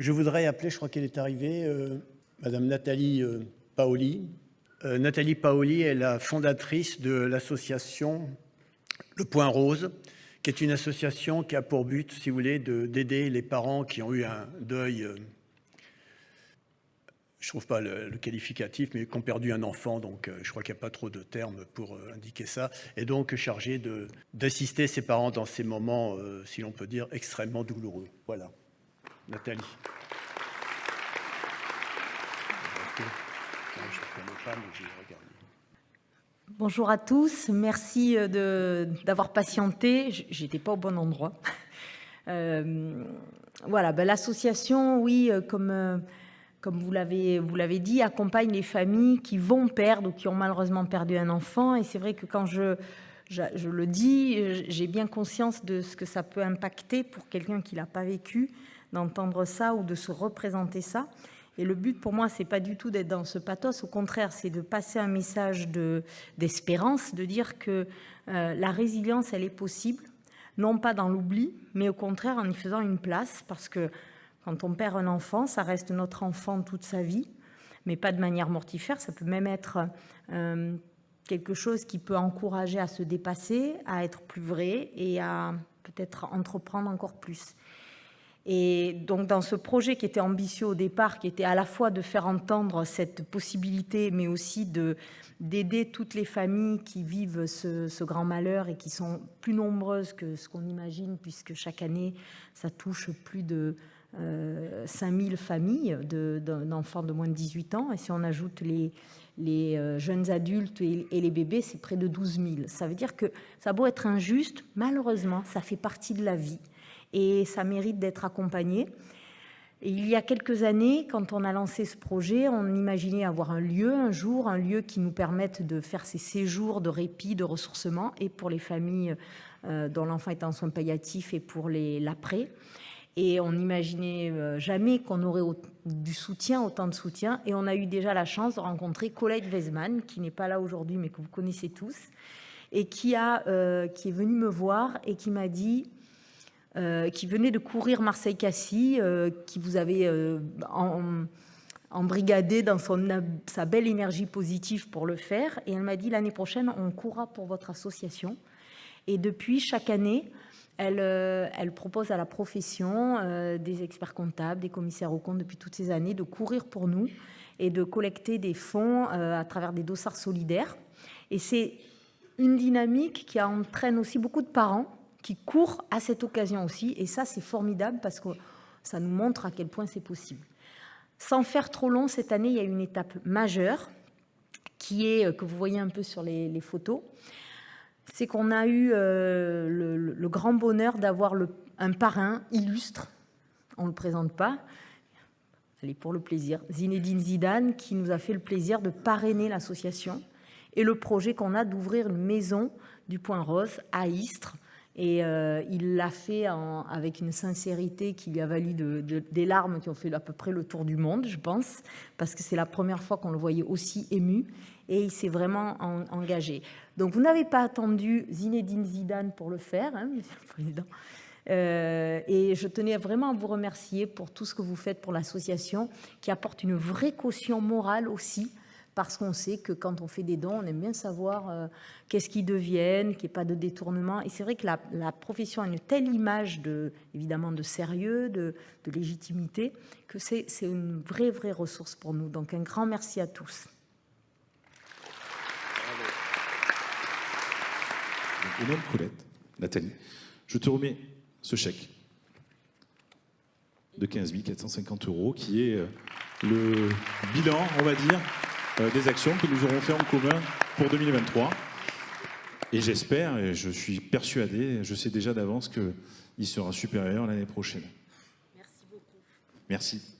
Je voudrais appeler, je crois qu'elle est arrivée, Madame Nathalie Paoli. Nathalie Paoli est la fondatrice de l'association Le Point Rose, qui est une association qui a pour but, si vous voulez, d'aider les parents qui ont eu un deuil, je ne trouve pas le qualificatif, mais qui ont perdu un enfant, donc je crois qu'il n'y a pas trop de termes pour indiquer ça, et donc chargé d'assister ses parents dans ces moments, si l'on peut dire, extrêmement douloureux. Voilà. Nathalie. Je ne connais pas, mais j'ai regardé. Bonjour à tous, merci d'avoir patienté, j'étais pas au bon endroit. Voilà, l'association, oui, comme vous l'avez dit, accompagne les familles qui vont perdre ou qui ont malheureusement perdu un enfant. Et c'est vrai que quand je le dis, j'ai bien conscience de ce que ça peut impacter pour quelqu'un qui l'a pas vécu, d'entendre ça ou de se représenter ça. Et le but pour moi, c'est pas du tout d'être dans ce pathos. Au contraire, c'est de passer un message d'espérance, de dire que la résilience, elle est possible, non pas dans l'oubli, mais au contraire en y faisant une place, parce que quand on perd un enfant, ça reste notre enfant toute sa vie, mais pas de manière mortifère. Ça peut même être quelque chose qui peut encourager à se dépasser, à être plus vrai et à peut-être entreprendre encore plus. Et donc dans ce projet qui était ambitieux au départ, qui était à la fois de faire entendre cette possibilité, mais aussi d'aider toutes les familles qui vivent ce grand malheur et qui sont plus nombreuses que ce qu'on imagine, puisque chaque année, ça touche plus de 5000 familles d'enfants de moins de 18 ans. Et si on ajoute les jeunes adultes et les bébés, c'est près de 12 000. Ça veut dire que ça a beau être injuste, malheureusement, ça fait partie de la vie. Et ça mérite d'être accompagné. Et il y a quelques années, quand on a lancé ce projet, on imaginait avoir un lieu qui nous permette de faire ces séjours de répit, de ressourcement, et pour les familles dont l'enfant est en soins palliatifs et pour l'après. Et on n'imaginait jamais qu'on aurait du soutien, autant de soutien. Et on a eu déjà la chance de rencontrer Colette Weisman, qui n'est pas là aujourd'hui, mais que vous connaissez tous, et qui est venue me voir et qui m'a dit... qui venait de courir Marseille-Cassis, qui vous avait embrigadé dans sa belle énergie positive pour le faire. Et elle m'a dit, l'année prochaine, on courra pour votre association. Et depuis, chaque année, elle propose à la profession, des experts comptables, des commissaires aux comptes depuis toutes ces années, de courir pour nous et de collecter des fonds à travers des dossards solidaires. Et c'est une dynamique qui entraîne aussi beaucoup de parents qui courent à cette occasion aussi. Et ça, c'est formidable parce que ça nous montre à quel point c'est possible. Sans faire trop long, cette année, il y a une étape majeure qui est, que vous voyez un peu sur les photos, c'est qu'on a eu le grand bonheur d'avoir un parrain illustre. On ne le présente pas. Allez, pour le plaisir. Zinedine Zidane, qui nous a fait le plaisir de parrainer l'association et le projet qu'on a d'ouvrir une maison du Point Rose à Istres. Et il l'a fait avec une sincérité qui lui a valu des larmes qui ont fait à peu près le tour du monde, je pense, parce que c'est la première fois qu'on le voyait aussi ému, et il s'est vraiment engagé. Donc vous n'avez pas attendu Zinedine Zidane pour le faire, hein, Monsieur le Président. Et je tenais vraiment à vous remercier pour tout ce que vous faites pour l'association, qui apporte une vraie caution morale aussi, parce qu'on sait que quand on fait des dons, on aime bien savoir qu'est-ce qu'ils deviennent, qu'il n'y ait pas de détournement. Et c'est vrai que la profession a une telle image, évidemment, de sérieux, de légitimité, que c'est une vraie ressource pour nous. Donc un grand merci à tous. Au nom de Colette, Nathalie, je te remets ce chèque de 15 450 € qui est le bilan, on va dire, des actions que nous aurons fait en commun pour 2023. Et j'espère, et je suis persuadé, je sais déjà d'avance qu'il sera supérieur l'année prochaine. Merci beaucoup. Merci.